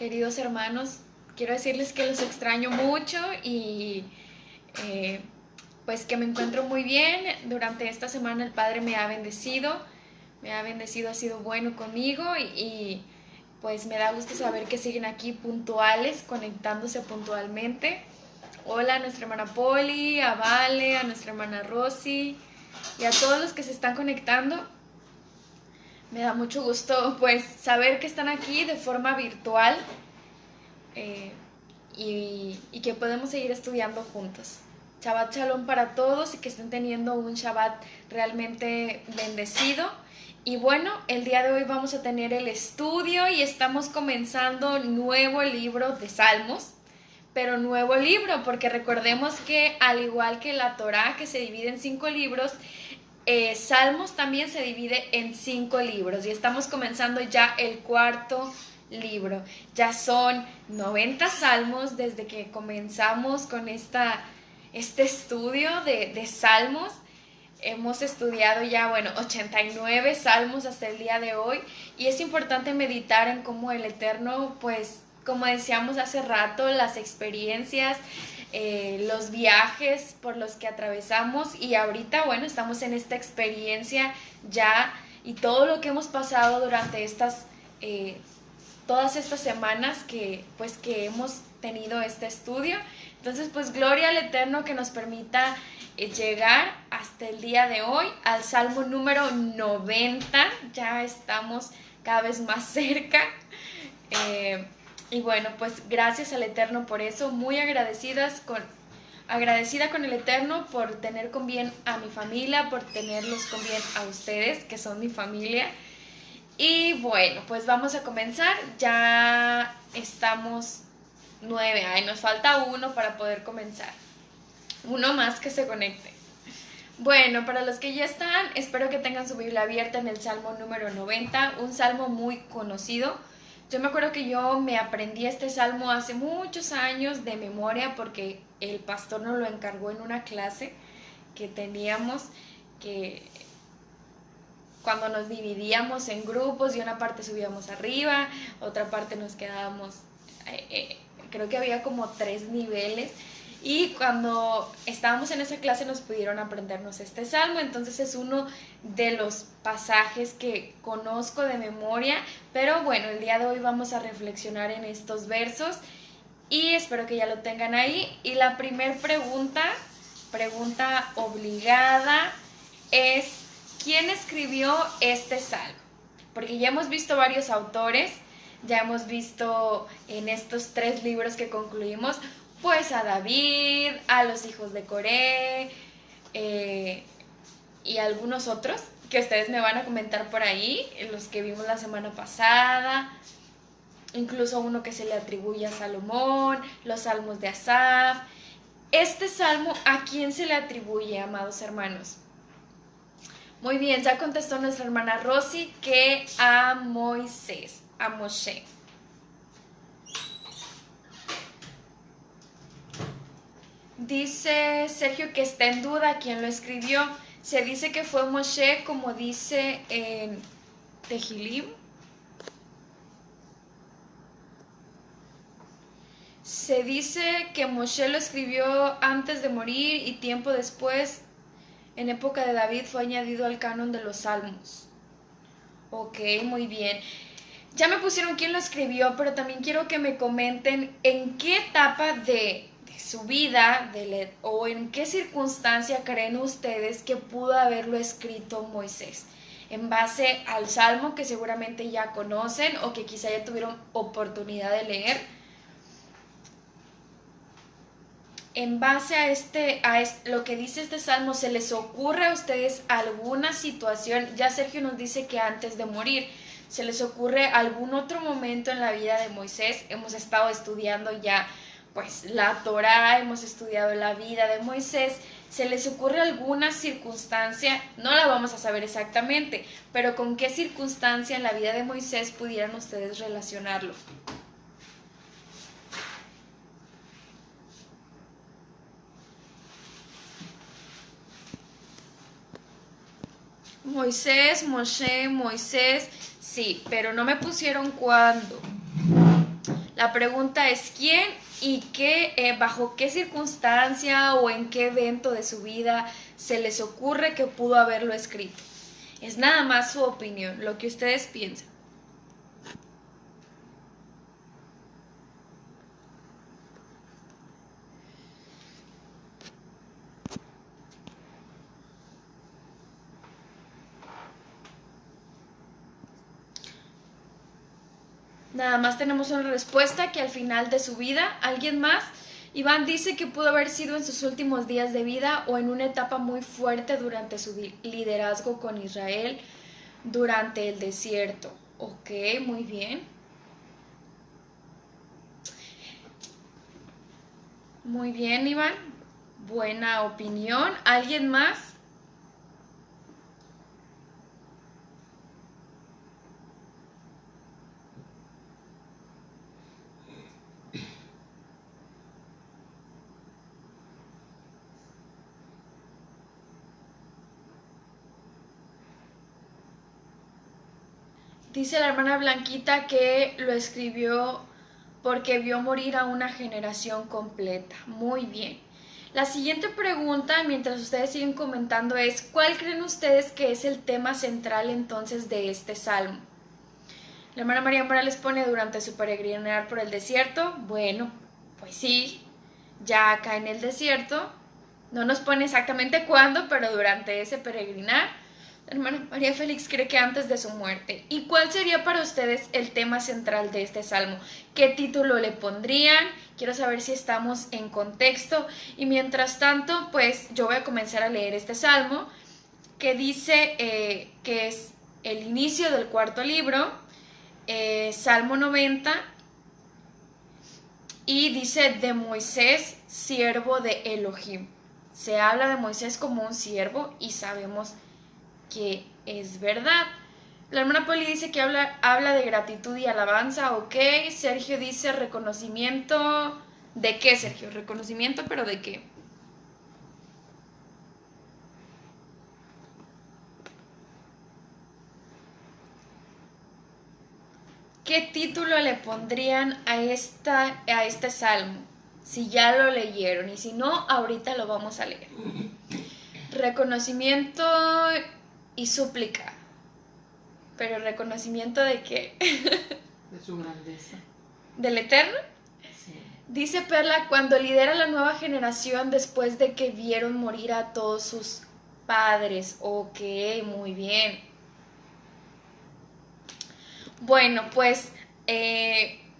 queridos hermanos, quiero decirles que los extraño mucho y pues que me encuentro muy bien. Durante esta semana el Padre me ha bendecido, ha sido bueno conmigo pues me da gusto saber que siguen aquí puntuales, conectándose puntualmente. Hola a nuestra hermana Poli, a Vale, a nuestra hermana Rosy y a todos los que se están conectando. Me da mucho gusto pues saber que están aquí de forma virtual eh, y que podemos seguir estudiando juntos. Shabbat Shalom para todos y que estén teniendo un Shabbat realmente bendecido. Y bueno, el día de hoy vamos a tener el estudio y estamos comenzando nuevo libro de Salmos, pero nuevo libro, porque recordemos que al igual que la Torá, que se divide en 5 libros, Salmos también se divide en 5 libros y estamos comenzando ya el cuarto libro. Ya son 90 salmos desde que comenzamos con este estudio de salmos. Hemos estudiado ya, 89 salmos hasta el día de hoy y es importante meditar en cómo el Eterno, pues, como decíamos hace rato, las experiencias, los viajes por los que atravesamos y ahorita, estamos en esta experiencia ya y todo lo que hemos pasado durante todas estas semanas que hemos tenido este estudio. Entonces, pues gloria al Eterno que nos permita llegar hasta el día de hoy al Salmo número 90. Ya estamos cada vez más cerca. Y bueno, pues gracias al Eterno por eso. Muy agradecida con el Eterno por tener con bien a mi familia, por tenerlos con bien a ustedes, que son mi familia. Y bueno, pues vamos a comenzar. Ya estamos 9. Nos falta uno para poder comenzar. Uno más que se conecte. Bueno, para los que ya están, espero que tengan su Biblia abierta en el Salmo número 90, un salmo muy conocido. Yo me acuerdo que yo me aprendí este salmo hace muchos años de memoria porque el pastor nos lo encargó en una clase que teníamos, que cuando nos dividíamos en grupos y una parte subíamos arriba, otra parte nos quedábamos, creo que había como 3 niveles. Y cuando estábamos en esa clase nos pudieron aprendernos este salmo, entonces es uno de los pasajes que conozco de memoria, pero bueno, el día de hoy vamos a reflexionar en estos versos y espero que ya lo tengan ahí. Y la primera pregunta obligada es: ¿quién escribió este salmo? Porque ya hemos visto varios autores, ya hemos visto en estos 3 libros que concluimos, pues a David, a los hijos de Coré y algunos otros que ustedes me van a comentar por ahí, los que vimos la semana pasada, incluso uno que se le atribuye a Salomón, los salmos de Asaf. Este salmo, ¿a quién se le atribuye, amados hermanos? Muy bien, ya contestó nuestra hermana Rosy que a Moisés, a Moshe. Dice Sergio que está en duda quién lo escribió. Se dice que fue Moshe, como dice en Tehilim. Se dice que Moshe lo escribió antes de morir y tiempo después, en época de David, fue añadido al canon de los salmos. Ok, muy bien. Ya me pusieron quién lo escribió, pero también quiero que me comenten en qué etapa de su vida o en qué circunstancia creen ustedes que pudo haberlo escrito Moisés. En base al salmo que seguramente ya conocen o que quizá ya tuvieron oportunidad de leer. En base a lo que dice este salmo, ¿se les ocurre a ustedes alguna situación? Ya Sergio nos dice que antes de morir. ¿Se les ocurre algún otro momento en la vida de Moisés? Hemos estado estudiando ya pues la Torá, hemos estudiado la vida de Moisés. ¿Se les ocurre alguna circunstancia? No la vamos a saber exactamente, pero ¿con qué circunstancia en la vida de Moisés pudieran ustedes relacionarlo? Moisés, Moshe, Moisés, sí, pero no me pusieron cuándo. La pregunta es quién y qué, bajo qué circunstancia o en qué evento de su vida se les ocurre que pudo haberlo escrito. Es nada más su opinión, lo que ustedes piensan. Nada más tenemos una respuesta que al final de su vida, ¿alguien más? Iván dice que pudo haber sido en sus últimos días de vida o en una etapa muy fuerte durante su liderazgo con Israel durante el desierto. Ok, muy bien. Muy bien, Iván. Buena opinión. ¿Alguien más? Dice la hermana Blanquita que lo escribió porque vio morir a una generación completa. Muy bien. La siguiente pregunta, mientras ustedes siguen comentando, es ¿cuál creen ustedes que es el tema central entonces de este salmo? La hermana María Morales pone durante su peregrinar por el desierto. Bueno, pues sí, ya acá en el desierto. No nos pone exactamente cuándo, pero durante ese peregrinar. La hermana María Félix cree que antes de su muerte. ¿Y cuál sería para ustedes el tema central de este salmo? ¿Qué título le pondrían? Quiero saber si estamos en contexto. Y mientras tanto, pues yo voy a comenzar a leer este salmo que dice que es el inicio del cuarto libro, Salmo 90, y dice de Moisés, siervo de Elohim. Se habla de Moisés como un siervo y sabemos que es verdad. La hermana Poli dice que habla de gratitud y alabanza, ok. Sergio dice reconocimiento. ¿De qué, Sergio? Reconocimiento, pero ¿de qué? ¿Qué título le pondrían a este salmo? Si ya lo leyeron y si no, ahorita lo vamos a leer. Reconocimiento y súplica. ¿Pero reconocimiento de qué? De su grandeza. ¿Del Eterno? Sí. Dice Perla, cuando lidera la nueva generación después de que vieron morir a todos sus padres. Ok, muy bien. Bueno, pues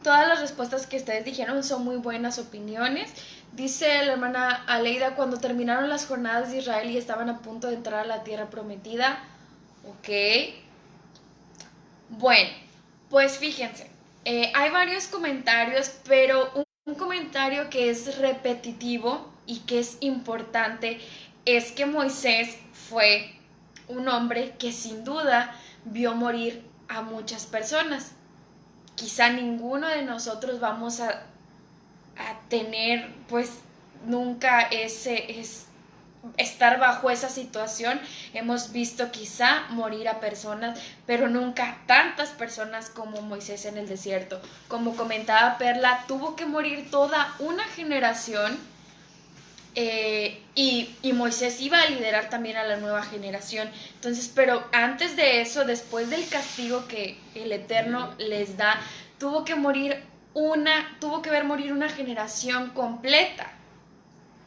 todas las respuestas que ustedes dijeron son muy buenas opiniones. Dice la hermana Aleida, cuando terminaron las jornadas de Israel y estaban a punto de entrar a la tierra prometida. Ok. Bueno, pues fíjense, hay varios comentarios, pero un comentario que es repetitivo y que es importante es que Moisés fue un hombre que sin duda vio morir a muchas personas. Quizá ninguno de nosotros vamos a tener pues nunca estar bajo esa situación. Hemos visto quizá morir a personas, pero nunca tantas personas como Moisés en el desierto. Como comentaba Perla, tuvo que morir toda una generación. Y Moisés iba a liderar también a la nueva generación. Entonces, pero antes de eso, después del castigo que el Eterno les da, tuvo que ver morir una generación completa.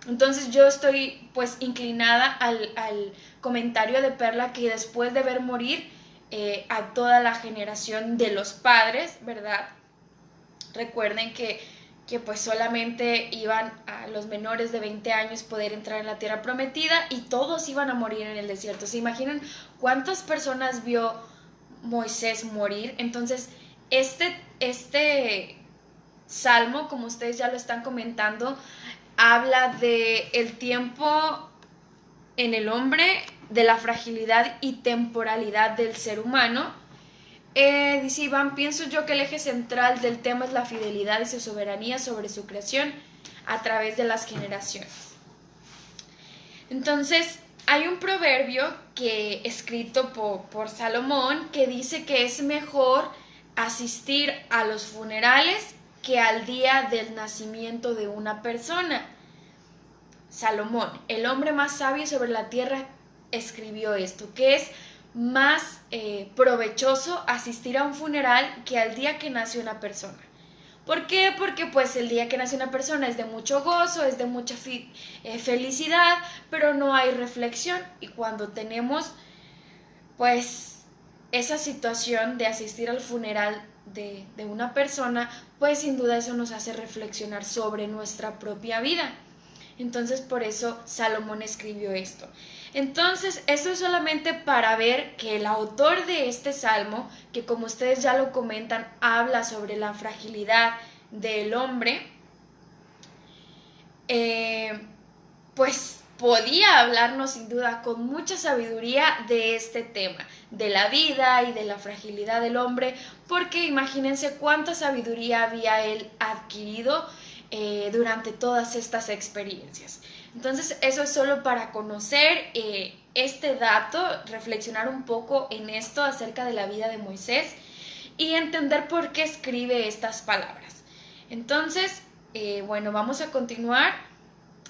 Entonces yo estoy pues inclinada al comentario de Perla que después de ver morir a toda la generación de los padres, ¿verdad? Recuerden que pues solamente iban a los menores de 20 años poder entrar en la tierra prometida y todos iban a morir en el desierto. ¿Se imaginan cuántas personas vio Moisés morir? Entonces, este salmo, como ustedes ya lo están comentando, habla de el tiempo en el hombre, de la fragilidad y temporalidad del ser humano. Dice Iván, pienso yo que el eje central del tema es la fidelidad y su soberanía sobre su creación a través de las generaciones. Entonces, hay un proverbio que escrito por Salomón que dice que es mejor asistir a los funerales que al día del nacimiento de una persona. Salomón, el hombre más sabio sobre la tierra, escribió esto, que es más provechoso asistir a un funeral que al día que nace una persona. ¿Por qué? Porque pues el día que nace una persona es de mucho gozo, es de mucha felicidad, pero no hay reflexión. Y cuando tenemos pues esa situación de asistir al funeral de una persona, pues sin duda eso nos hace reflexionar sobre nuestra propia vida. Entonces por eso Salomón escribió esto. Entonces esto es solamente para ver que el autor de este salmo, que como ustedes ya lo comentan, habla sobre la fragilidad del hombre, pues podía hablarnos sin duda con mucha sabiduría de este tema, de la vida y de la fragilidad del hombre, porque imagínense cuánta sabiduría había él adquirido durante todas estas experiencias. Entonces eso es solo para conocer este dato, reflexionar un poco en esto acerca de la vida de Moisés y entender por qué escribe estas palabras. Entonces, bueno, vamos a continuar.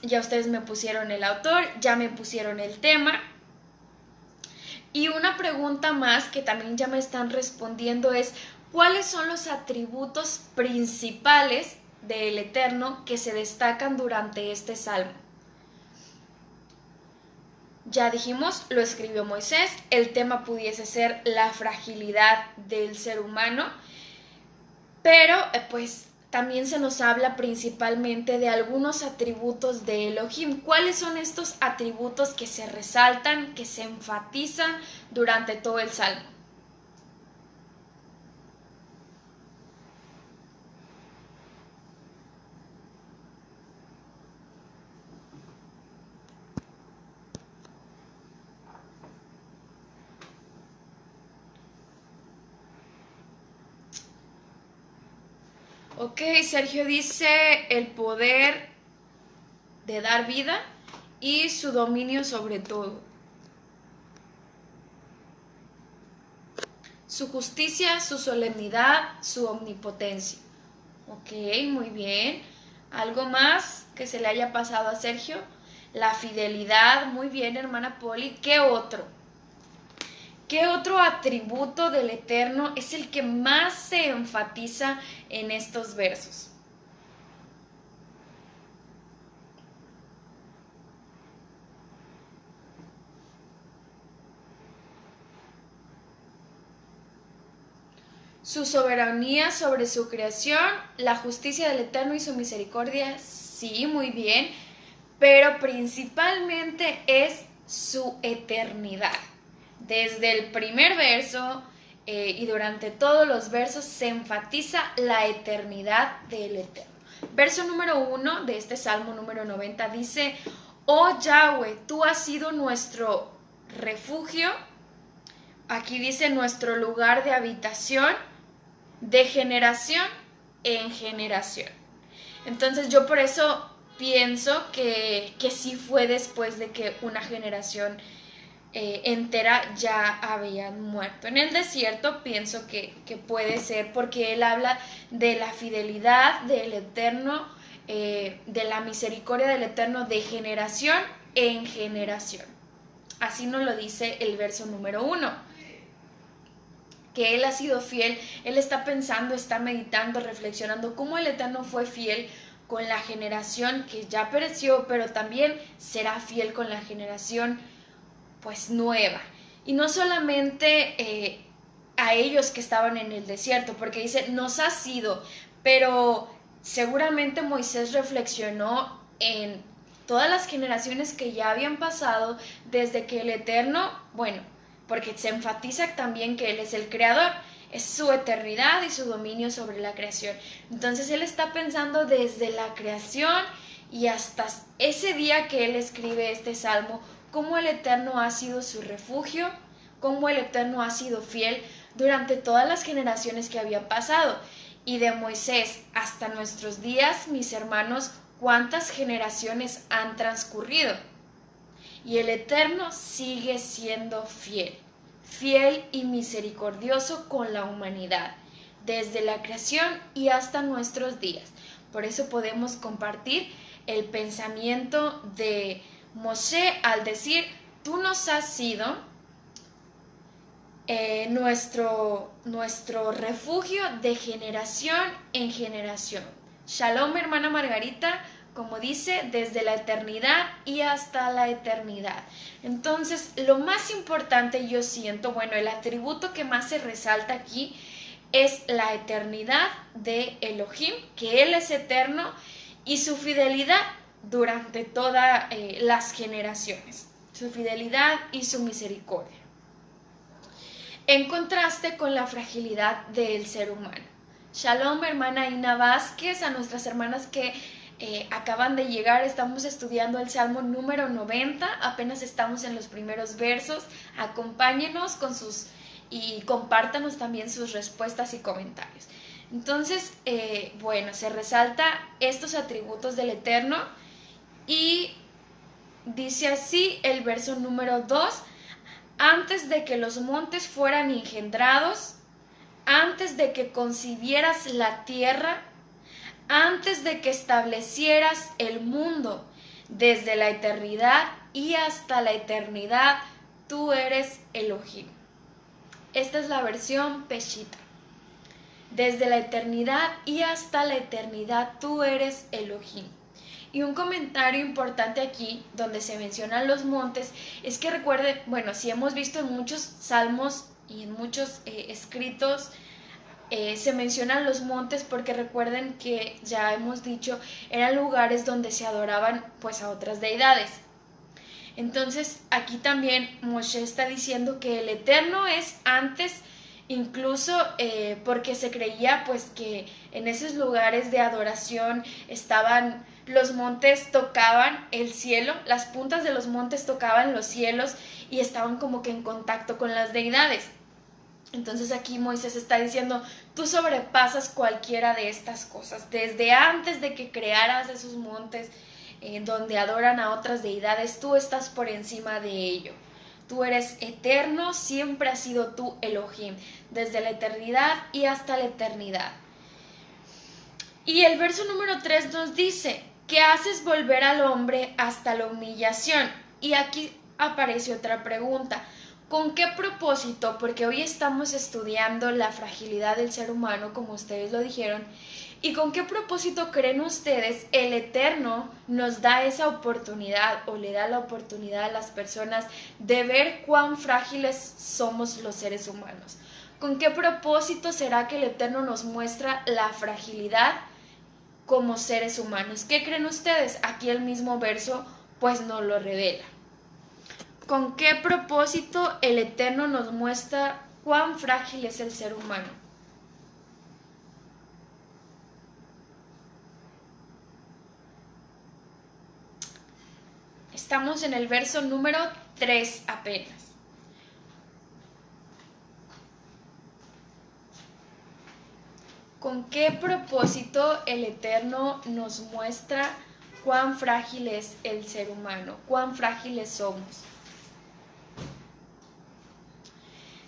Ya ustedes me pusieron el autor, ya me pusieron el tema. Y una pregunta más que también ya me están respondiendo es, ¿cuáles son los atributos principales del Eterno que se destacan durante este salmo? Ya dijimos, lo escribió Moisés, el tema pudiese ser la fragilidad del ser humano, pero pues también se nos habla principalmente de algunos atributos de Elohim. ¿Cuáles son estos atributos que se resaltan, que se enfatizan durante todo el salmo? Ok, Sergio dice el poder de dar vida y su dominio sobre todo. Su justicia, su solemnidad, su omnipotencia. Ok, muy bien. ¿Algo más que se le haya pasado a Sergio? La fidelidad, muy bien, hermana Poli. ¿Qué otro? ¿Qué otro atributo del Eterno es el que más se enfatiza en estos versos? Su soberanía sobre su creación, la justicia del Eterno y su misericordia, sí, muy bien, pero principalmente es su eternidad. Desde el primer verso y durante todos los versos se enfatiza la eternidad del Eterno. Verso número 1 de este Salmo número 90 dice, oh Yahweh, tú has sido nuestro refugio, aquí dice nuestro lugar de habitación, de generación en generación. Entonces yo por eso pienso que sí fue después de que una generación entera ya habían muerto. En el desierto pienso que puede ser porque él habla de la fidelidad del Eterno, de la misericordia del Eterno de generación en generación. Así nos lo dice el verso número 1. Que Él ha sido fiel, Él está pensando, está meditando, reflexionando cómo el Eterno fue fiel con la generación que ya pereció, pero también será fiel con la generación pues nueva. Y no solamente a ellos que estaban en el desierto, porque dice, nos ha sido, pero seguramente Moisés reflexionó en todas las generaciones que ya habían pasado desde que el Eterno, bueno, porque se enfatiza también que Él es el creador, es su eternidad y su dominio sobre la creación. Entonces Él está pensando desde la creación y hasta ese día que Él escribe este salmo, cómo el Eterno ha sido su refugio, cómo el Eterno ha sido fiel durante todas las generaciones que habían pasado. Y de Moisés hasta nuestros días, mis hermanos, ¿cuántas generaciones han transcurrido? Y el Eterno sigue siendo fiel, fiel y misericordioso con la humanidad. desde la creación y hasta nuestros días. Por eso podemos compartir el pensamiento de Moshe al decir, tú nos has sido nuestro refugio de generación en generación. Shalom, hermana Margarita, como dice, desde la eternidad y hasta la eternidad. Entonces, lo más importante yo siento, bueno, el atributo que más se resalta aquí es la eternidad de Elohim, que Él es eterno, y su fidelidad durante todas las generaciones, su fidelidad y su misericordia. En contraste con la fragilidad del ser humano. Shalom, hermana Ina Vázquez, a nuestras hermanas que acaban de llegar, estamos estudiando el Salmo número 90, apenas estamos en los primeros versos, acompáñenos y compártanos también sus respuestas y comentarios. Entonces, bueno, se resalta estos atributos del Eterno y dice así el verso número 2, antes de que los montes fueran engendrados, antes de que concibieras la tierra, antes de que establecieras el mundo, desde la eternidad y hasta la eternidad, tú eres Elohim. Esta es la versión Peshita. Desde la eternidad y hasta la eternidad, tú eres Elohim. Y un comentario importante aquí, donde se mencionan los montes, es que recuerden, bueno, si hemos visto en muchos salmos y en muchos escritos, se mencionan los montes porque recuerden que ya hemos dicho, eran lugares donde se adoraban pues a otras deidades. Entonces aquí también Moshe está diciendo que el Eterno es antes, incluso porque se creía pues que en esos lugares de adoración estaban los montes, tocaban el cielo, las puntas de los montes tocaban los cielos y estaban como que en contacto con las deidades. Entonces aquí Moisés está diciendo, tú sobrepasas cualquiera de estas cosas, desde antes de que crearas esos montes donde adoran a otras deidades, tú estás por encima de ello. Tú eres eterno, siempre has sido tú Elohim, desde la eternidad y hasta la eternidad. Y el verso número 3 nos dice, que haces volver al hombre hasta la humillación. Y aquí aparece otra pregunta. ¿Con qué propósito? Porque hoy estamos estudiando la fragilidad del ser humano, como ustedes lo dijeron. ¿Y con qué propósito creen ustedes el Eterno nos da esa oportunidad o le da la oportunidad a las personas de ver cuán frágiles somos los seres humanos? ¿Con qué propósito será que el Eterno nos muestra la fragilidad como seres humanos? ¿Qué creen ustedes? Aquí el mismo verso pues nos lo revela. ¿Con qué propósito el Eterno nos muestra cuán frágil es el ser humano? Estamos en el verso número 3 apenas. ¿Con qué propósito el Eterno nos muestra cuán frágil es el ser humano? ¿Cuán frágiles somos?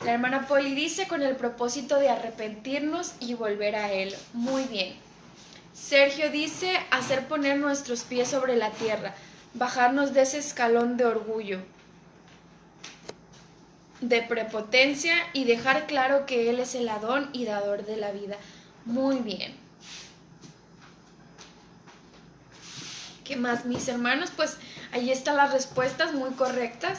La hermana Poli dice, con el propósito de arrepentirnos y volver a Él. Muy bien. Sergio dice, hacer poner nuestros pies sobre la tierra, bajarnos de ese escalón de orgullo, de prepotencia y dejar claro que Él es el Adón y dador de la vida. Muy bien. ¿Qué más, mis hermanos? Pues ahí están las respuestas muy correctas.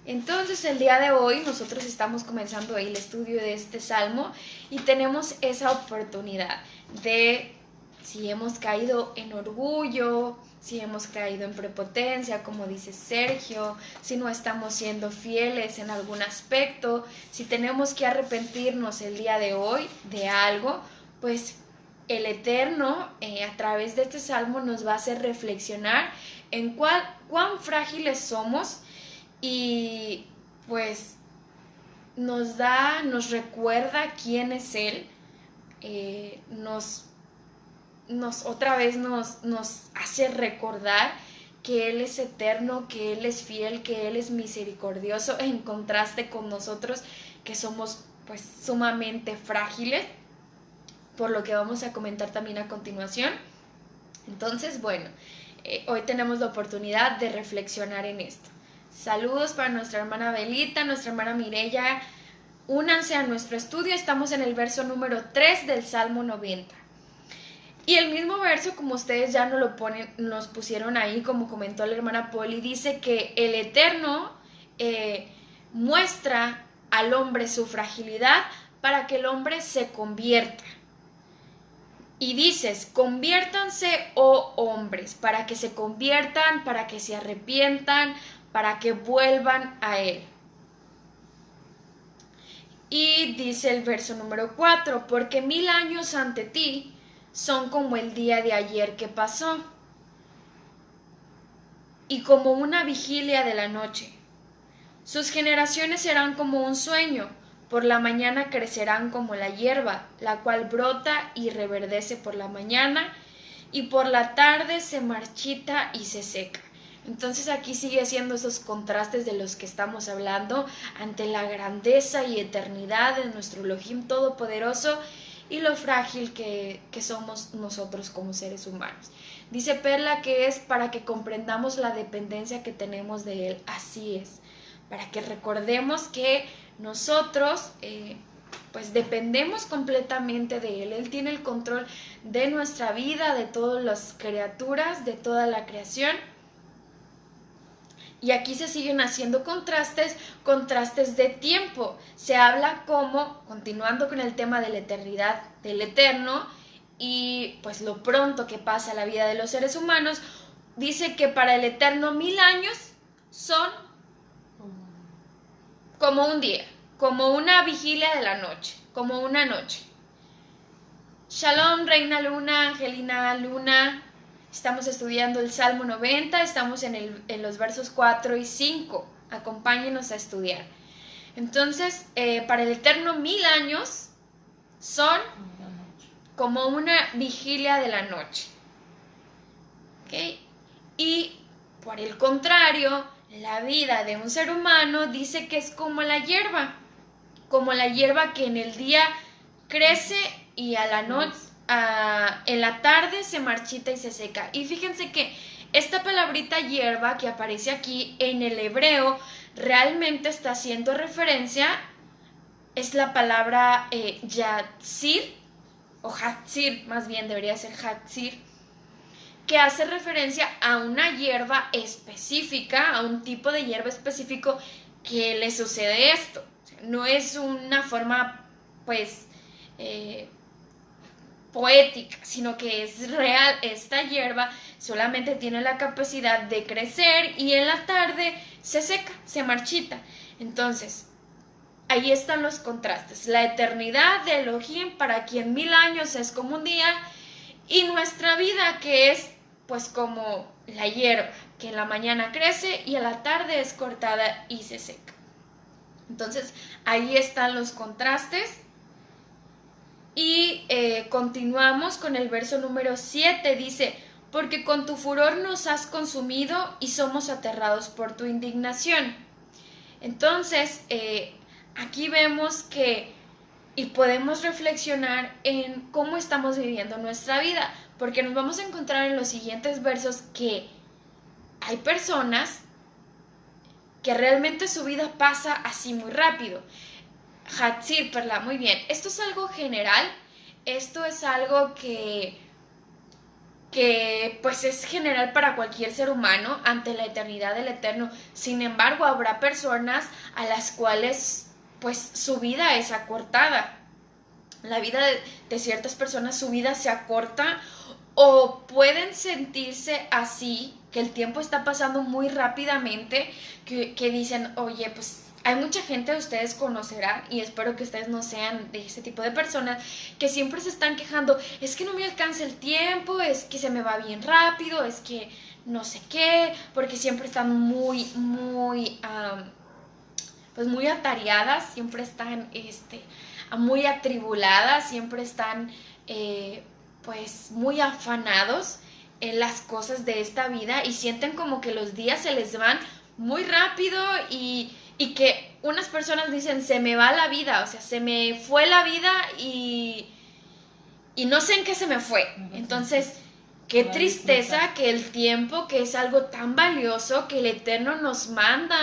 Entonces el día de hoy nosotros estamos comenzando el estudio de este salmo y tenemos esa oportunidad de, si hemos caído en orgullo, si hemos caído en prepotencia, como dice Sergio, si no estamos siendo fieles en algún aspecto, si tenemos que arrepentirnos el día de hoy de algo, pues el Eterno a través de este salmo nos va a hacer reflexionar en cuán frágiles somos. Y pues nos recuerda quién es Él, otra vez nos hace recordar que Él es eterno, que Él es fiel, que Él es misericordioso, en contraste con nosotros que somos pues sumamente frágiles, por lo que vamos a comentar también a continuación. Entonces, bueno, hoy tenemos la oportunidad de reflexionar en esto. Saludos para nuestra hermana Belita, nuestra hermana Mireya. Únanse a nuestro estudio, estamos en el verso número 3 del Salmo 90. Y el mismo verso, como ustedes ya nos pusieron ahí, como comentó la hermana Poli, dice que el Eterno muestra al hombre su fragilidad para que el hombre se convierta. Y dices, conviértanse, oh hombres, para que se conviertan, para que se arrepientan, para que vuelvan a Él. Y dice el verso número 4, porque 1000 años ante ti son como el día de ayer que pasó, y como una vigilia de la noche. Sus generaciones serán como un sueño, por la mañana crecerán como la hierba, la cual brota y reverdece por la mañana, y por la tarde se marchita y se seca. Entonces aquí sigue haciendo esos contrastes de los que estamos hablando ante la grandeza y eternidad de nuestro Elohim Todopoderoso y lo frágil que somos nosotros como seres humanos. Dice Perla que es para que comprendamos la dependencia que tenemos de Él. Así es, para que recordemos que nosotros pues dependemos completamente de Él. Él tiene el control de nuestra vida, de todas las criaturas, de toda la creación. Y aquí se siguen haciendo contrastes de tiempo. Se habla como, continuando con el tema de la eternidad, del eterno, y pues lo pronto que pasa la vida de los seres humanos, dice que para el eterno 1000 años son como un día, como una vigilia de la noche, como una noche. Shalom, Reina Luna, Angelina Luna. Estamos estudiando el Salmo 90, estamos en los versos 4 y 5. Acompáñenos a estudiar. Entonces, para el eterno 1000 años son como una vigilia de la noche. ¿Okay? Y por el contrario, la vida de un ser humano dice que es como la hierba que en el día crece y a la noche, en la tarde se marchita y se seca. Y fíjense que esta palabrita hierba que aparece aquí en el hebreo realmente está haciendo referencia, es la palabra yatzir, o hatzir, más bien debería ser hatzir, que hace referencia a una hierba específica, a un tipo de hierba específico que le sucede esto. No es una forma, pues, poética, sino que es real. Esta hierba solamente tiene la capacidad de crecer y en la tarde se seca, se marchita. Entonces, ahí están los contrastes. La eternidad de Elohim, para quien 1000 años es como un día, y nuestra vida, que es pues como la hierba, que en la mañana crece y a la tarde es cortada y se seca. Entonces, ahí están los contrastes. Y continuamos con el verso número 7, dice, porque con tu furor nos has consumido y somos aterrados por tu indignación. Entonces, aquí vemos que, y podemos reflexionar en cómo estamos viviendo nuestra vida, porque nos vamos a encontrar en los siguientes versos que hay personas que realmente su vida pasa así muy rápido. Hatzir, Perla, muy bien. Esto es algo general, esto es algo que pues es general para cualquier ser humano ante la eternidad del Eterno. Sin embargo, habrá personas a las cuales pues su vida es acortada. La vida de ciertas personas, su vida se acorta o pueden sentirse así, que el tiempo está pasando muy rápidamente, que dicen, oye, pues hay mucha gente, ustedes conocerán, y espero que ustedes no sean de ese tipo de personas, que siempre se están quejando, es que no me alcanza el tiempo, es que se me va bien rápido, es que no sé qué, porque siempre están pues muy atareadas, siempre están muy atribuladas, siempre están pues muy afanados en las cosas de esta vida y sienten como que los días se les van muy rápido y que unas personas dicen, se me va la vida, o sea, se me fue la vida y no sé en qué se me fue. Entonces, qué tristeza que el tiempo, que es algo tan valioso, que el Eterno nos manda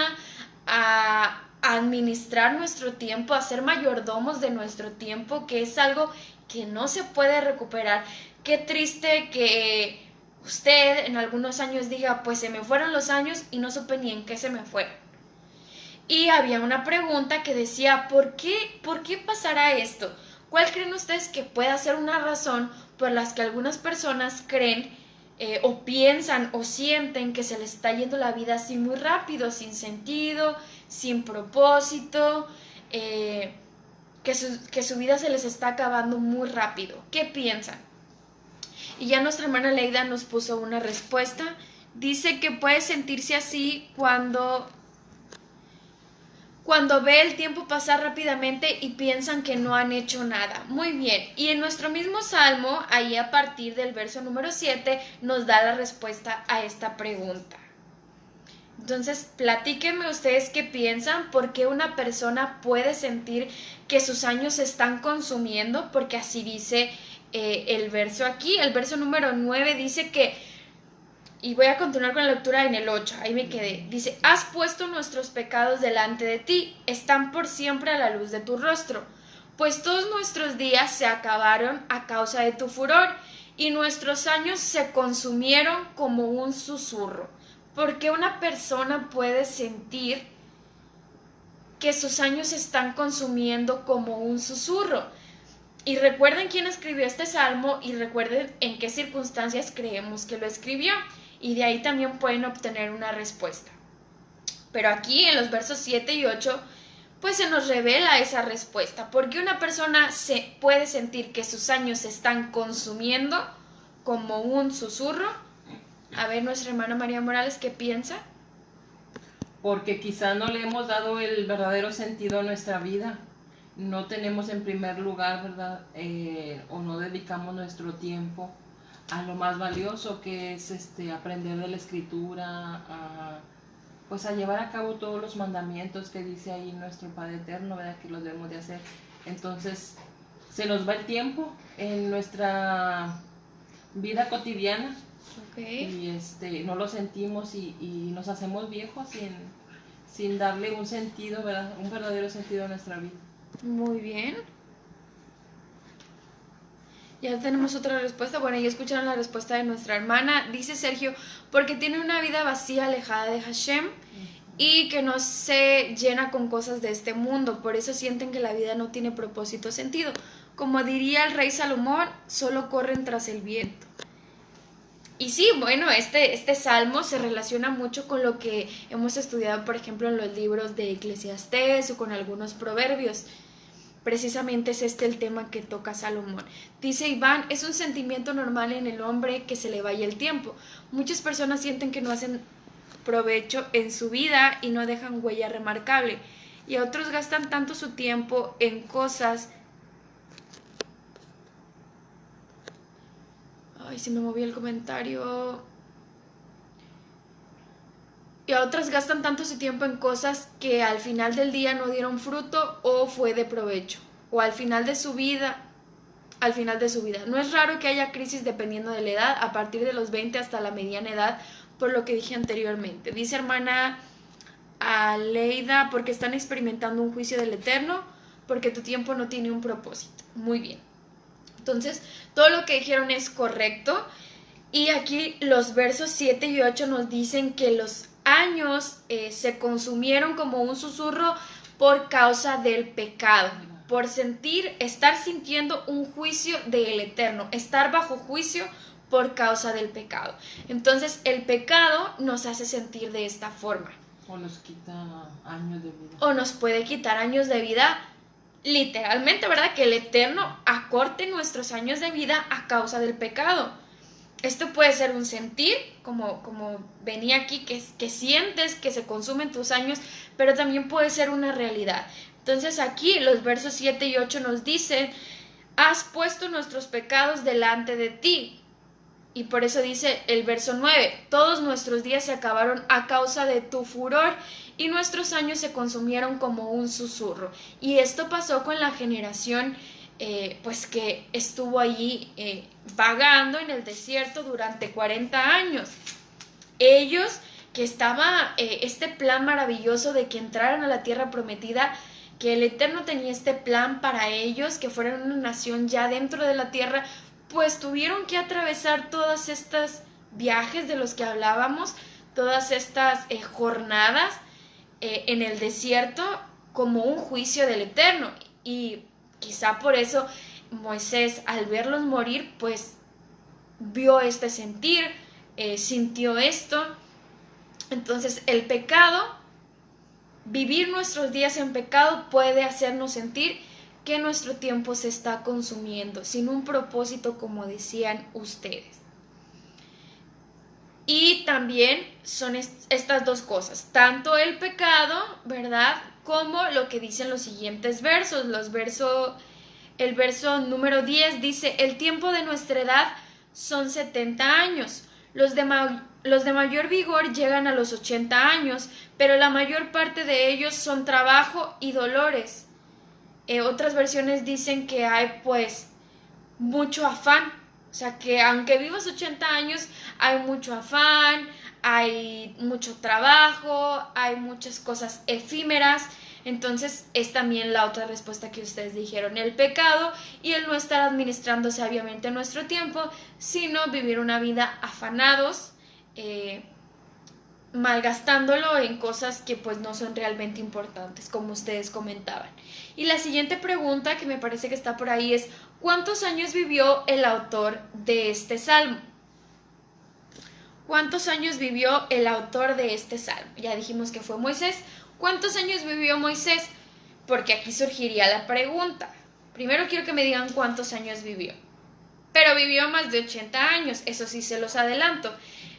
a administrar nuestro tiempo, a ser mayordomos de nuestro tiempo, que es algo que no se puede recuperar. Qué triste que usted en algunos años diga, pues se me fueron los años y no supe ni en qué se me fueron. Y había una pregunta que decía, ¿por qué pasará esto? ¿Cuál creen ustedes que pueda ser una razón por las que algunas personas creen o piensan o sienten que se les está yendo la vida así muy rápido, sin sentido, sin propósito, que su vida se les está acabando muy rápido? ¿Qué piensan? Y ya nuestra hermana Leida nos puso una respuesta. Dice que puede sentirse así cuando ve el tiempo pasar rápidamente y piensan que no han hecho nada. Muy bien, y en nuestro mismo salmo, ahí a partir del verso número 7, nos da la respuesta a esta pregunta. Entonces, platíquenme ustedes qué piensan, por qué una persona puede sentir que sus años se están consumiendo, porque así dice el verso aquí. El verso número 9 dice que, y voy a continuar con la lectura en el 8, ahí me quedé. Dice, has puesto nuestros pecados delante de ti, están por siempre a la luz de tu rostro. Pues todos nuestros días se acabaron a causa de tu furor, y nuestros años se consumieron como un susurro. ¿Por qué una persona puede sentir que sus años se están consumiendo como un susurro? Y recuerden quién escribió este salmo y recuerden en qué circunstancias creemos que lo escribió. Y de ahí también pueden obtener una respuesta. Pero aquí en los versos 7 y 8, pues se nos revela esa respuesta. ¿Por qué una persona se puede sentir que sus años se están consumiendo como un susurro? A ver, nuestra hermana María Morales, ¿qué piensa? Porque quizá no le hemos dado el verdadero sentido a nuestra vida. No tenemos en primer lugar, ¿verdad? O no dedicamos nuestro tiempo a lo más valioso, que es aprender de la Escritura, pues a llevar a cabo todos los mandamientos que dice ahí nuestro Padre Eterno, ¿verdad? Que los debemos de hacer. Entonces, se nos va el tiempo en nuestra vida cotidiana. Okay. Y no lo sentimos y nos hacemos viejos sin darle un sentido, ¿verdad? Un verdadero sentido a nuestra vida. Muy bien. Ya tenemos otra respuesta. Bueno, ya escucharon la respuesta de nuestra hermana. Dice Sergio, porque tiene una vida vacía, alejada de Hashem, y que no se llena con cosas de este mundo. Por eso sienten que la vida no tiene propósito o sentido. Como diría el rey Salomón, solo corren tras el viento. Y sí, bueno, este salmo se relaciona mucho con lo que hemos estudiado, por ejemplo, en los libros de Eclesiastés o con algunos proverbios. Precisamente es el tema que toca Salomón. Dice Iván, es un sentimiento normal en el hombre que se le vaya el tiempo. Muchas personas sienten que no hacen provecho en su vida y no dejan huella remarcable. Y a otros gastan tanto su tiempo en cosas... Ay, se me movió el comentario. Y a otras gastan tanto su tiempo en cosas que al final del día no dieron fruto o fue de provecho. O al final de su vida. No es raro que haya crisis dependiendo de la edad, a partir de los 20 hasta la mediana edad, por lo que dije anteriormente. Dice hermana Aleida, porque están experimentando un juicio del Eterno, porque tu tiempo no tiene un propósito. Muy bien. Entonces, todo lo que dijeron es correcto. Y aquí los versos 7 y 8 nos dicen que los años se consumieron como un susurro por causa del pecado, por estar sintiendo un juicio del Eterno, estar bajo juicio por causa del pecado. Entonces el pecado nos hace sentir de esta forma. O nos quita años de vida. O nos puede quitar años de vida, literalmente, ¿verdad? Que el Eterno acorte nuestros años de vida a causa del pecado. Esto puede ser un sentir, como venía aquí, que sientes que se consumen tus años, pero también puede ser una realidad. Entonces aquí los versos 7 y 8 nos dicen, has puesto nuestros pecados delante de ti. Y por eso dice el verso 9, todos nuestros días se acabaron a causa de tu furor y nuestros años se consumieron como un susurro. Y esto pasó con la generación pues que estuvo allí vagando en el desierto durante 40 años. Ellos que estaba este plan maravilloso de que entraran a la tierra prometida, que el Eterno tenía este plan para ellos, que fueran una nación ya dentro de la tierra, pues tuvieron que atravesar todas estas viajes de los que hablábamos, todas estas jornadas en el desierto como un juicio del Eterno. Y quizá por eso Moisés, al verlos morir, pues vio este sentir, sintió esto. Entonces el pecado, vivir nuestros días en pecado puede hacernos sentir que nuestro tiempo se está consumiendo sin un propósito, como decían ustedes. Y también son estas dos cosas, tanto el pecado, ¿verdad? Como lo que dicen los siguientes versos. El verso número 10 dice, el tiempo de nuestra edad son 70 años. Los de mayor vigor llegan a los 80 años, pero la mayor parte de ellos son trabajo y dolores. Otras versiones dicen que hay pues mucho afán, o sea que aunque vivas 80 años hay mucho afán, hay mucho trabajo, hay muchas cosas efímeras. Entonces es también la otra respuesta que ustedes dijeron, el pecado y el no estar administrando sabiamente nuestro tiempo, sino vivir una vida afanados, malgastándolo en cosas que pues no son realmente importantes, como ustedes comentaban. Y la siguiente pregunta que me parece que está por ahí es, ¿cuántos años vivió el autor de este salmo? ¿Cuántos años vivió el autor de este salmo? Ya dijimos que fue Moisés. ¿Cuántos años vivió Moisés? Porque aquí surgiría la pregunta. Primero quiero que me digan cuántos años vivió. Pero vivió más de 80 años, eso sí se los adelanto.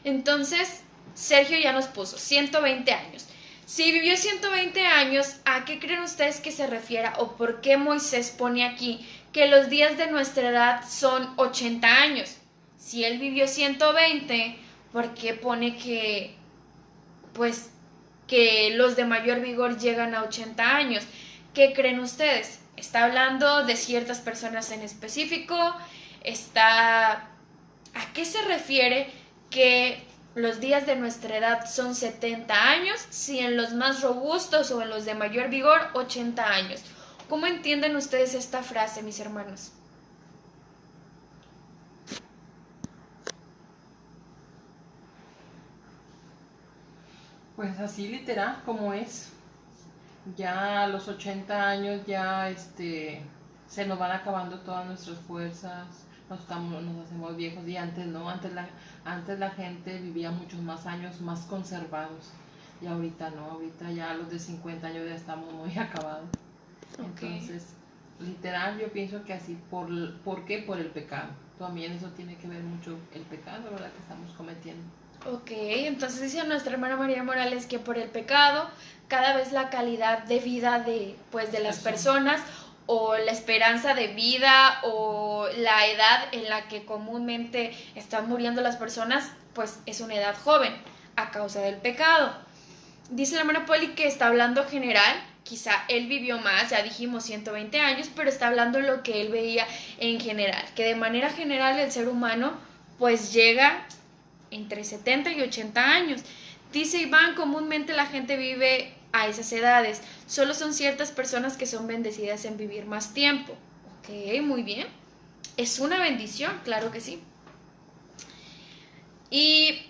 Entonces, Sergio ya nos puso 120 años. Si vivió 120 años, ¿a qué creen ustedes que se refiera o por qué Moisés pone aquí que los días de nuestra edad son 80 años? Si él vivió 120, ¿por qué pone que, pues, que los de mayor vigor llegan a 80 años? ¿Qué creen ustedes? ¿Está hablando de ciertas personas en específico? ¿A qué se refiere que los días de nuestra edad son 70 años, si en los más robustos o en los de mayor vigor 80 años? ¿Cómo entienden ustedes esta frase, mis hermanos? Pues así literal como es. Ya a los 80 años ya se nos van acabando todas nuestras fuerzas, nos hacemos viejos y antes no, antes la gente vivía muchos más años más conservados y ahorita no, ahorita ya a los de 50 años ya estamos muy acabados. Okay. Entonces, literal yo pienso que así, ¿por qué? Por el pecado. También eso tiene que ver mucho el pecado, ¿verdad? Que estamos cometiendo. Ok, entonces dice nuestra hermana María Morales que por el pecado cada vez la calidad de vida de las personas o la esperanza de vida o la edad en la que comúnmente están muriendo las personas, pues es una edad joven a causa del pecado. Dice la hermana Poli que está hablando general, quizá él vivió más, ya dijimos 120 años, pero está hablando lo que él veía en general, que de manera general el ser humano pues llega entre 70 y 80 años. Dice Iván, comúnmente la gente vive a esas edades. Solo son ciertas personas que son bendecidas en vivir más tiempo. Ok, muy bien. Es una bendición, claro que sí. Y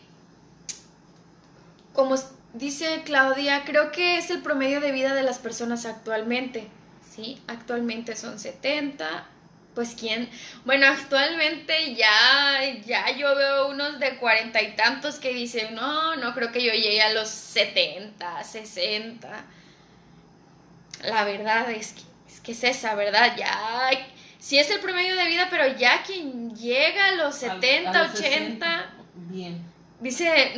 como dice Claudia, creo que es el promedio de vida de las personas actualmente. Sí, actualmente son 70. Pues quién, bueno, actualmente ya yo veo unos de 40 y tantos que dicen, no creo que yo llegue a los 70, 60. La verdad es que es esa, ¿verdad? Ya, sí es el promedio de vida, pero ya quien llega a los 70, a los 80, 60, bien. Dice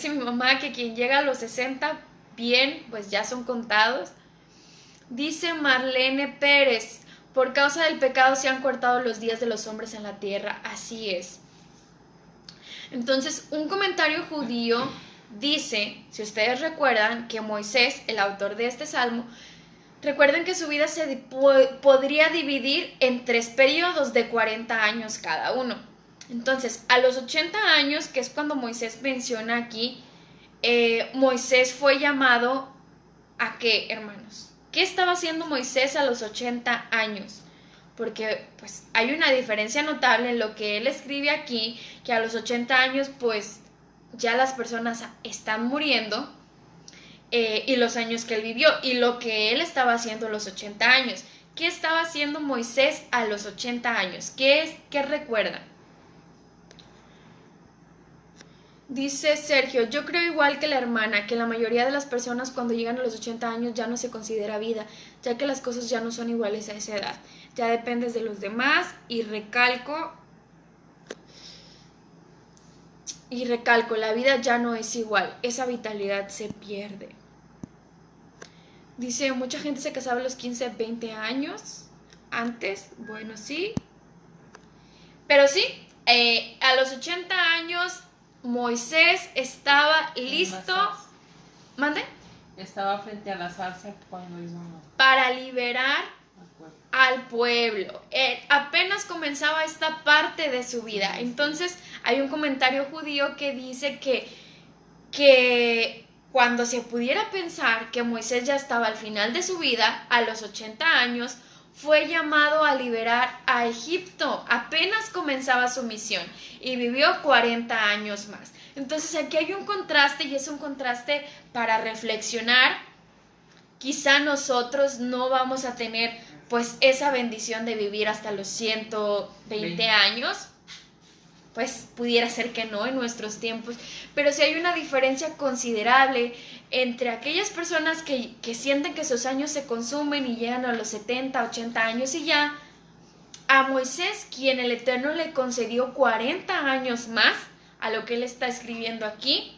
mi mamá que quien llega a los 60, bien, pues ya son contados. Dice Marlene Pérez, por causa del pecado se han cortado los días de los hombres en la tierra, así es. Entonces, un comentario judío dice, si ustedes recuerdan, que Moisés, el autor de este salmo, recuerden que su vida se podría dividir en 3 periodos de 40 años cada uno. Entonces, a los 80 años, que es cuando Moisés menciona aquí, Moisés fue llamado ¿a qué, hermanos? ¿Qué estaba haciendo Moisés a los 80 años? Porque pues hay una diferencia notable en lo que él escribe aquí, que a los 80 años pues ya las personas están muriendo, y los años que él vivió y lo que él estaba haciendo a los 80 años. ¿Qué estaba haciendo Moisés a los 80 años? ¿Qué recuerdan? Dice Sergio, yo creo igual que la hermana, que la mayoría de las personas cuando llegan a los 80 años ya no se considera vida, ya que las cosas ya no son iguales a esa edad. Ya dependes de los demás y recalco, la vida ya no es igual, esa vitalidad se pierde. Dice, mucha gente se casaba a los 15, 20 años. Antes, bueno, sí. Pero sí, a los 80 años Moisés estaba listo. ¿Mande? Estaba frente a la zarza cuando iba para liberar al pueblo. Apenas comenzaba esta parte de su vida. Entonces hay un comentario judío que dice que cuando se pudiera pensar que Moisés ya estaba al final de su vida, a los 80 años, fue llamado a liberar a Egipto. Apenas comenzaba su misión y vivió 40 años más. Entonces aquí hay un contraste y es un contraste para reflexionar. Quizá nosotros no vamos a tener pues esa bendición de vivir hasta los 120 años. Pues pudiera ser que no en nuestros tiempos, pero sí hay una diferencia considerable entre aquellas personas que sienten que sus años se consumen y llegan a los 70, 80 años y ya, a Moisés, quien el Eterno le concedió 40 años más a lo que él está escribiendo aquí,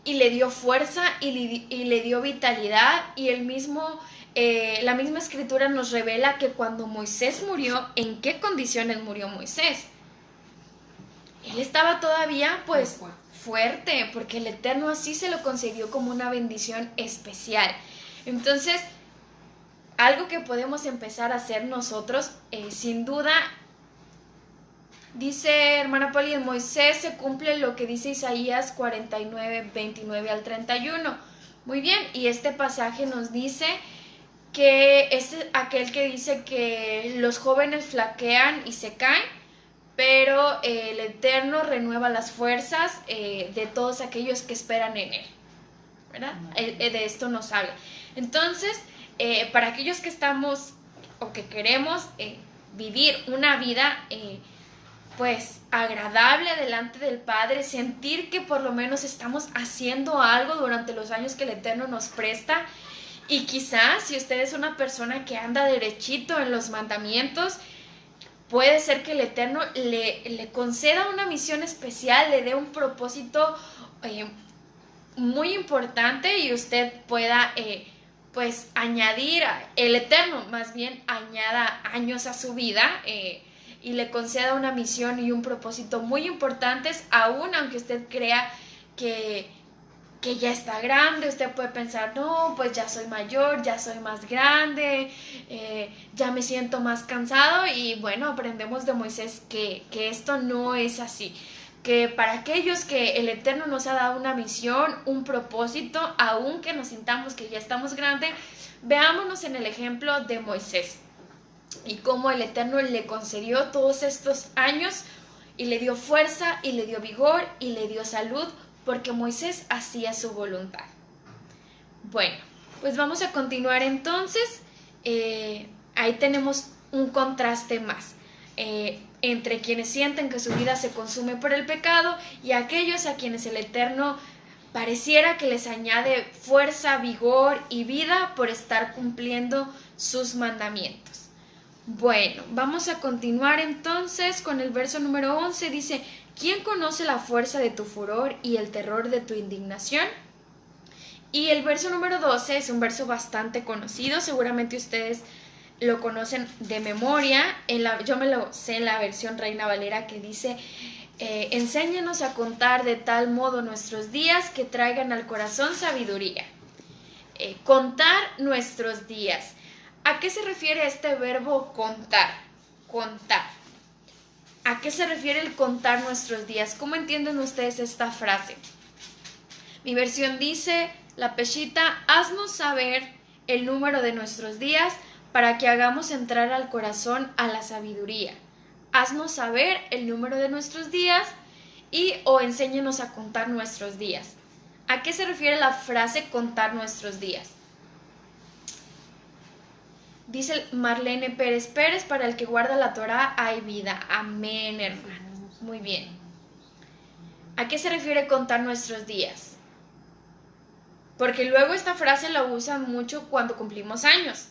y le dio fuerza y le dio vitalidad, y la misma escritura nos revela que cuando Moisés murió, ¿en qué condiciones murió Moisés? Él estaba todavía pues fuerte, porque el Eterno así se lo concedió como una bendición especial. Entonces, algo que podemos empezar a hacer nosotros, sin duda, dice hermana Poli, en Moisés se cumple lo que dice Isaías 49, 29 al 31. Muy bien, y este pasaje nos dice que es aquel que dice que los jóvenes flaquean y se caen, pero el Eterno renueva las fuerzas de todos aquellos que esperan en Él, ¿verdad? De esto nos habla. Entonces, para aquellos que estamos o que queremos vivir una vida pues agradable delante del Padre, sentir que por lo menos estamos haciendo algo durante los años que el Eterno nos presta, y quizás si usted es una persona que anda derechito en los mandamientos, puede ser que el Eterno le conceda una misión especial, le dé un propósito muy importante, y usted pueda pues añadir, el Eterno más bien añada años a su vida y le conceda una misión y un propósito muy importantes, aún aunque usted crea que ya está grande. Usted puede pensar, no, pues ya soy mayor, ya soy más grande, ya me siento más cansado, y bueno, aprendemos de Moisés que esto no es así, que para aquellos que el Eterno nos ha dado una misión, un propósito, aun que nos sintamos que ya estamos grandes, veámonos en el ejemplo de Moisés y cómo el Eterno le concedió todos estos años y le dio fuerza y le dio vigor y le dio salud, porque Moisés hacía su voluntad. Bueno, pues vamos a continuar entonces. Ahí tenemos un contraste más entre quienes sienten que su vida se consume por el pecado y aquellos a quienes el Eterno pareciera que les añade fuerza, vigor y vida por estar cumpliendo sus mandamientos. Bueno, vamos a continuar entonces con el verso número 11. Dice, ¿quién conoce la fuerza de tu furor y el terror de tu indignación? Y el verso número 12 es un verso bastante conocido, seguramente ustedes lo conocen de memoria. Yo me lo sé en la versión Reina Valera, que dice, enséñanos a contar de tal modo nuestros días que traigan al corazón sabiduría. Contar nuestros días. ¿A qué se refiere este verbo contar? Contar. ¿A qué se refiere el contar nuestros días? ¿Cómo entienden ustedes esta frase? Mi versión dice, la Peshita, haznos saber el número de nuestros días para que hagamos entrar al corazón a la sabiduría. Haznos saber el número de nuestros días y o enséñanos a contar nuestros días. ¿A qué se refiere la frase contar nuestros días? Dice Marlene Pérez Pérez, para el que guarda la Torá hay vida. Amén, hermano. Muy bien. ¿A qué se refiere contar nuestros días? Porque luego esta frase la usan mucho cuando cumplimos años.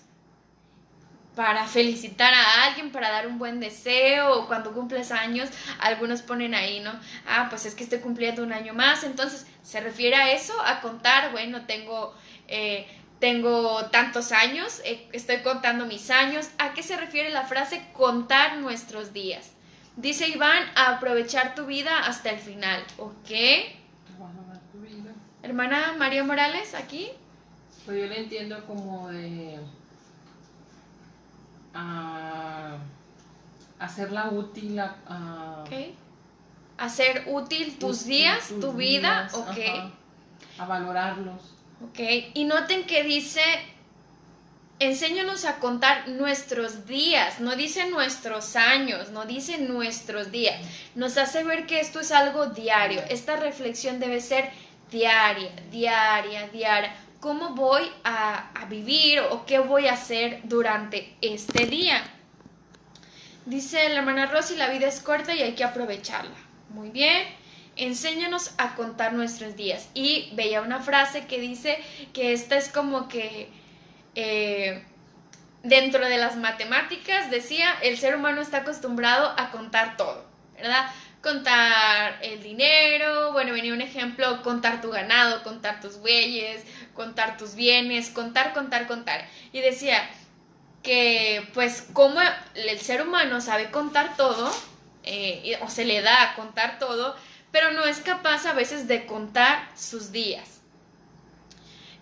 Para felicitar a alguien, para dar un buen deseo, o cuando cumples años, algunos ponen ahí, ¿no? Ah, pues es que estoy cumpliendo un año más. Entonces, ¿se refiere a eso? A contar, bueno, tengo tantos años, estoy contando mis años. ¿A qué se refiere la frase contar nuestros días? Dice Iván, a aprovechar tu vida hasta el final, ¿ok? Hermana María Morales, aquí. Pues yo le entiendo como de hacerla útil Okay. Hacer útil tus días, tu vida, días, ok. Ajá, a valorarlos. Ok, y noten que dice, enséñanos a contar nuestros días, no dice nuestros años, no dice nuestros días. Nos hace ver que esto es algo diario. Esta reflexión debe ser diaria, diaria, diaria. ¿Cómo voy a vivir o qué voy a hacer durante este día? Dice la hermana Rosy, la vida es corta y hay que aprovecharla. Muy bien. Enséñanos a contar nuestros días. Y veía una frase que dice que esta es como que dentro de las matemáticas, decía, el ser humano está acostumbrado a contar todo, ¿verdad? Contar el dinero, bueno, venía un ejemplo, contar tu ganado, contar tus bueyes, contar tus bienes, contar. Y decía que pues como el ser humano sabe contar todo, o se le da a contar todo, pero no es capaz a veces de contar sus días.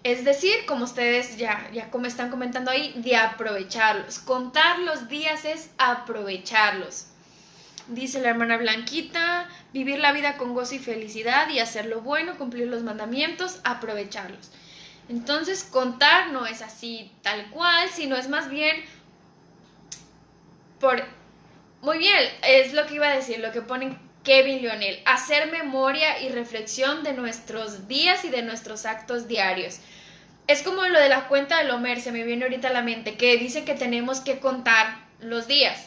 Es decir, como ustedes ya como están comentando ahí, de aprovecharlos. Contar los días es aprovecharlos. Dice la hermana Blanquita, vivir la vida con gozo y felicidad y hacer lo bueno, cumplir los mandamientos, aprovecharlos. Entonces, contar no es así tal cual, sino es más bien por... Muy bien, es lo que iba a decir, lo que ponen Kevin Leonel, hacer memoria y reflexión de nuestros días y de nuestros actos diarios. Es como lo de la cuenta del Homer, se me viene ahorita a la mente, que dice que tenemos que contar los días,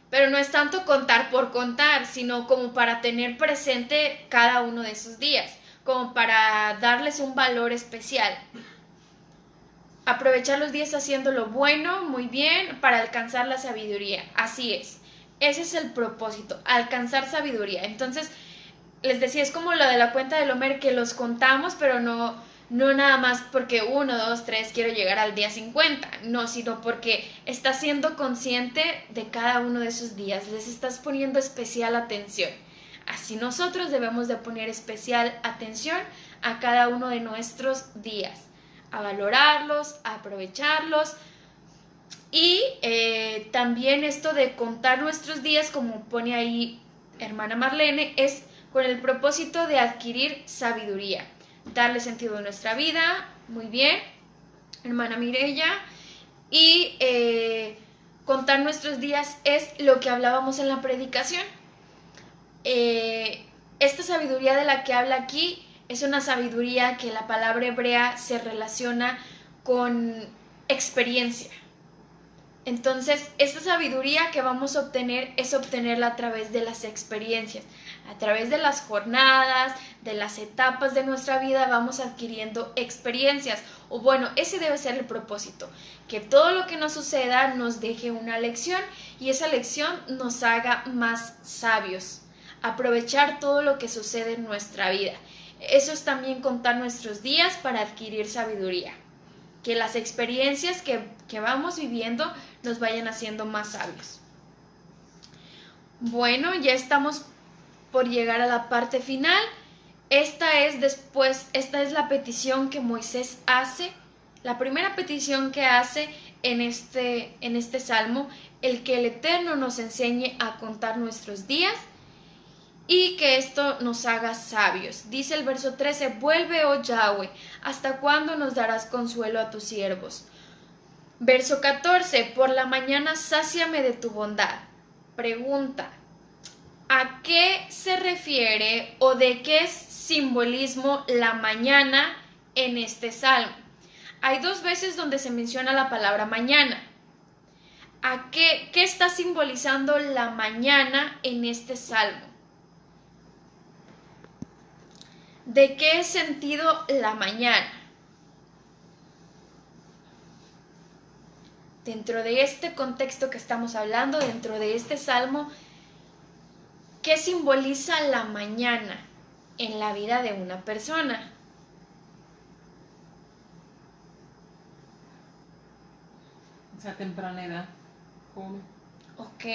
pero no es tanto contar por contar, sino como para tener presente cada uno de esos días, como para darles un valor especial. Aprovechar los días haciendo lo bueno, muy bien, para alcanzar la sabiduría. Así es. Ese es el propósito, alcanzar sabiduría. Entonces, les decía, es como lo de la cuenta del Homer, que los contamos, pero no nada más porque 1, 2, 3 quiero llegar al día 50, no, sino porque estás siendo consciente de cada uno de esos días, les estás poniendo especial atención. Así nosotros debemos de poner especial atención a cada uno de nuestros días, a valorarlos, a aprovecharlos. Y también esto de contar nuestros días, como pone ahí hermana Marlene, es con el propósito de adquirir sabiduría, darle sentido a nuestra vida, muy bien, hermana Mireya, y contar nuestros días es lo que hablábamos en la predicación. Esta sabiduría de la que habla aquí es una sabiduría que la palabra hebrea se relaciona con experiencia. Entonces, esta sabiduría que vamos a obtener es obtenerla a través de las experiencias, a través de las jornadas, de las etapas de nuestra vida vamos adquiriendo experiencias. O bueno, ese debe ser el propósito, que todo lo que nos suceda nos deje una lección y esa lección nos haga más sabios. Aprovechar todo lo que sucede en nuestra vida. Eso es también contar nuestros días para adquirir sabiduría. Que las experiencias que vamos viviendo nos vayan haciendo más sabios. Bueno, ya estamos por llegar a la parte final. Esta es la petición que Moisés hace, la primera petición que hace en este salmo, el que el Eterno nos enseñe a contar nuestros días y que esto nos haga sabios. Dice el verso 13, vuelve, oh Yahweh, ¿hasta cuándo nos darás consuelo a tus siervos? Verso 14, por la mañana sáciame de tu bondad. Pregunta, ¿a qué se refiere o de qué es simbolismo la mañana en este salmo? Hay dos veces donde se menciona la palabra mañana. ¿A qué está simbolizando la mañana en este salmo? ¿De qué sentido la mañana? Dentro de este contexto que estamos hablando, dentro de este salmo, ¿qué simboliza la mañana en la vida de una persona? Esa temprana edad, joven. Ok,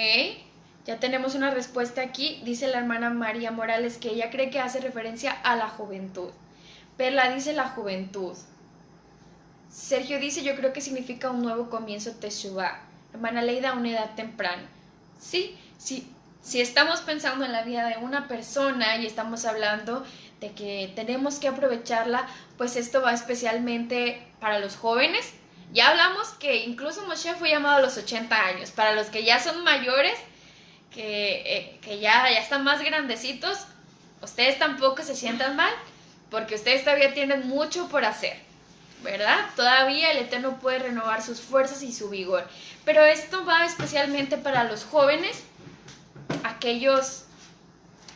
ya tenemos una respuesta aquí. Dice la hermana María Morales que ella cree que hace referencia a la juventud. Perla dice la juventud. Sergio dice, yo creo que significa un nuevo comienzo, Teshuvah. Hermana Leida, una edad temprana. Sí, si estamos pensando en la vida de una persona y estamos hablando de que tenemos que aprovecharla, pues esto va especialmente para los jóvenes. Ya hablamos que incluso Moshe fue llamado a los 80 años. Para los que ya son mayores, que ya están más grandecitos, ustedes tampoco se sientan mal, porque ustedes todavía tienen mucho por hacer, ¿verdad? Todavía el Eterno puede renovar sus fuerzas y su vigor. Pero esto va especialmente para los jóvenes, aquellos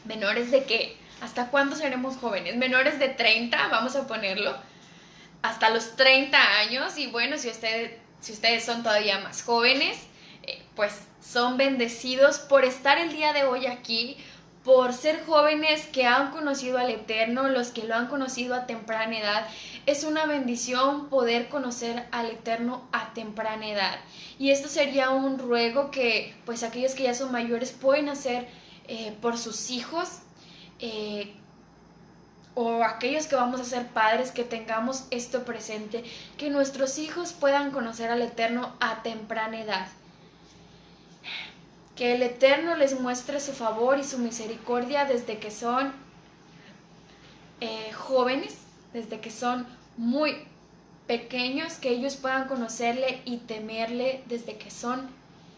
menores de que, ¿hasta cuándo seremos jóvenes? Menores de 30, vamos a ponerlo, hasta los 30 años. Y bueno, si ustedes son todavía más jóvenes, pues son bendecidos por estar el día de hoy aquí, por ser jóvenes que han conocido al Eterno, los que lo han conocido a temprana edad. Es una bendición poder conocer al Eterno a temprana edad. Y esto sería un ruego que pues aquellos que ya son mayores pueden hacer por sus hijos, o aquellos que vamos a ser padres, que tengamos esto presente, que nuestros hijos puedan conocer al Eterno a temprana edad. Que el Eterno les muestre su favor y su misericordia desde que son jóvenes, desde que son muy pequeños, que ellos puedan conocerle y temerle desde que son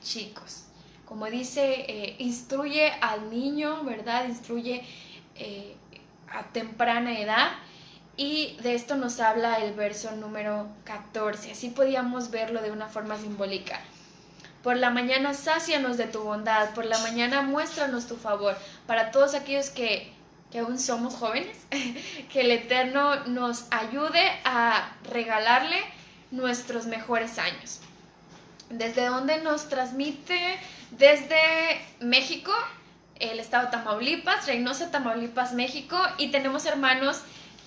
chicos. Como dice, instruye al niño, ¿verdad? Instruye a temprana edad. Y de esto nos habla el verso número 14. Así podíamos verlo de una forma simbólica. Por la mañana sácianos de tu bondad, por la mañana muéstranos tu favor. Para todos aquellos que aún somos jóvenes, que el Eterno nos ayude a regalarle nuestros mejores años. ¿Desde dónde nos transmite? Desde México, el estado de Tamaulipas, Reynosa, Tamaulipas, México. Y tenemos hermanos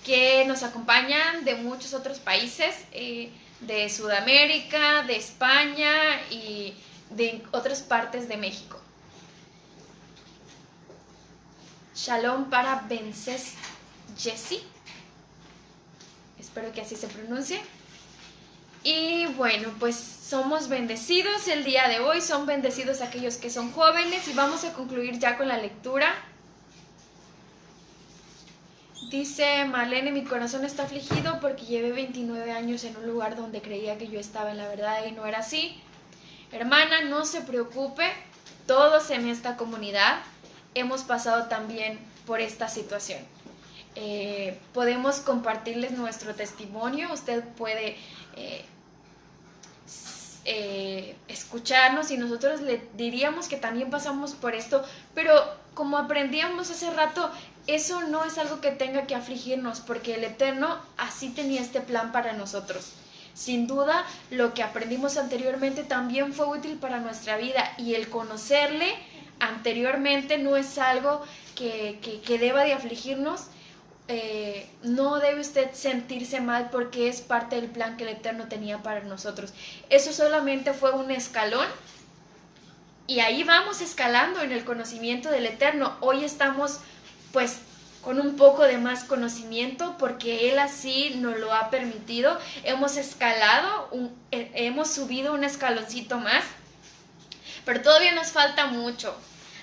que nos acompañan de muchos otros países, de Sudamérica, de España y de otras partes de México. Shalom para Vences Jesse. Espero que así se pronuncie. Y bueno, pues somos bendecidos el día de hoy. Son bendecidos aquellos que son jóvenes. Y vamos a concluir ya con la lectura. Dice Marlene, mi corazón está afligido porque llevé 29 años en un lugar donde creía que yo estaba en la verdad y no era así. Hermana, no se preocupe, todos en esta comunidad hemos pasado también por esta situación. Podemos compartirles nuestro testimonio, usted puede escucharnos y nosotros le diríamos que también pasamos por esto, pero como aprendíamos hace rato, eso no es algo que tenga que afligirnos, porque el Eterno así tenía este plan para nosotros. Sin duda, lo que aprendimos anteriormente también fue útil para nuestra vida, y el conocerle anteriormente no es algo que deba de afligirnos. No debe usted sentirse mal porque es parte del plan que el Eterno tenía para nosotros. Eso solamente fue un escalón y ahí vamos escalando en el conocimiento del Eterno. Hoy estamos pues con un poco de más conocimiento porque Él así nos lo ha permitido. Hemos escalado, hemos subido un escaloncito más, pero todavía nos falta mucho.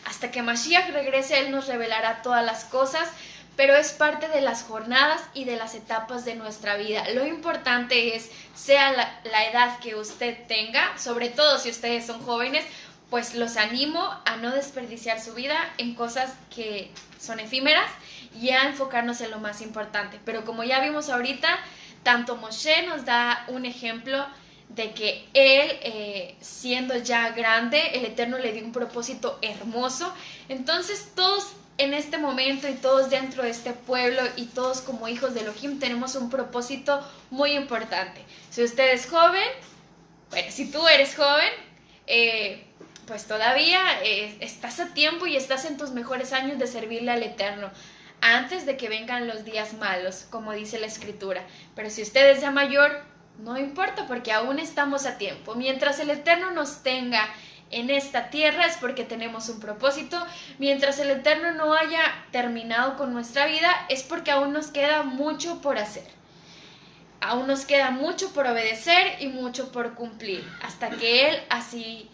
Hasta que Mashiach regrese, Él nos revelará todas las cosas, pero es parte de las jornadas y de las etapas de nuestra vida. Lo importante es, sea la edad que usted tenga, sobre todo si ustedes son jóvenes, pues los animo a no desperdiciar su vida en cosas que son efímeras y a enfocarnos en lo más importante. Pero como ya vimos ahorita, tanto Moshe nos da un ejemplo de que él, siendo ya grande, el Eterno le dio un propósito hermoso. Entonces todos en este momento y todos dentro de este pueblo y todos como hijos de Elohim tenemos un propósito muy importante. Si usted es joven, bueno, si tú eres joven, pues todavía estás a tiempo y estás en tus mejores años de servirle al Eterno, antes de que vengan los días malos, como dice la Escritura. Pero si usted es ya mayor, no importa, porque aún estamos a tiempo. Mientras el Eterno nos tenga en esta tierra es porque tenemos un propósito. Mientras el Eterno no haya terminado con nuestra vida es porque aún nos queda mucho por hacer. Aún nos queda mucho por obedecer y mucho por cumplir, hasta que Él así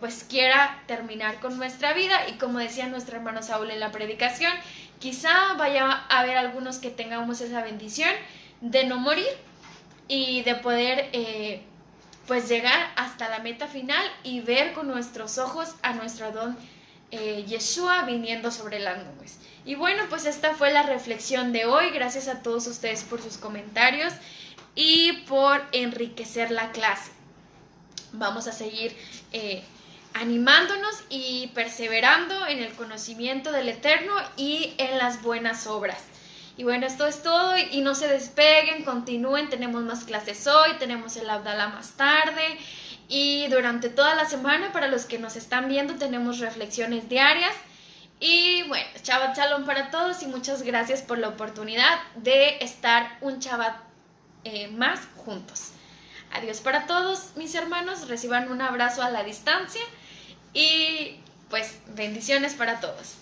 pues quiera terminar con nuestra vida. Y como decía nuestro hermano Saúl en la predicación, quizá vaya a haber algunos que tengamos esa bendición de no morir y de poder pues llegar hasta la meta final y ver con nuestros ojos a nuestro Adón Yeshua viniendo sobre las nubes. Y bueno, pues esta fue la reflexión de hoy. Gracias a todos ustedes por sus comentarios y por enriquecer la clase. Vamos a seguir animándonos y perseverando en el conocimiento del Eterno y en las buenas obras. Y bueno, esto es todo y no se despeguen, continúen, tenemos más clases hoy, tenemos el Abdalá más tarde y durante toda la semana para los que nos están viendo tenemos reflexiones diarias. Y bueno, Shabbat Shalom para todos y muchas gracias por la oportunidad de estar un Shabbat más juntos. Adiós para todos mis hermanos, reciban un abrazo a la distancia y pues bendiciones para todos.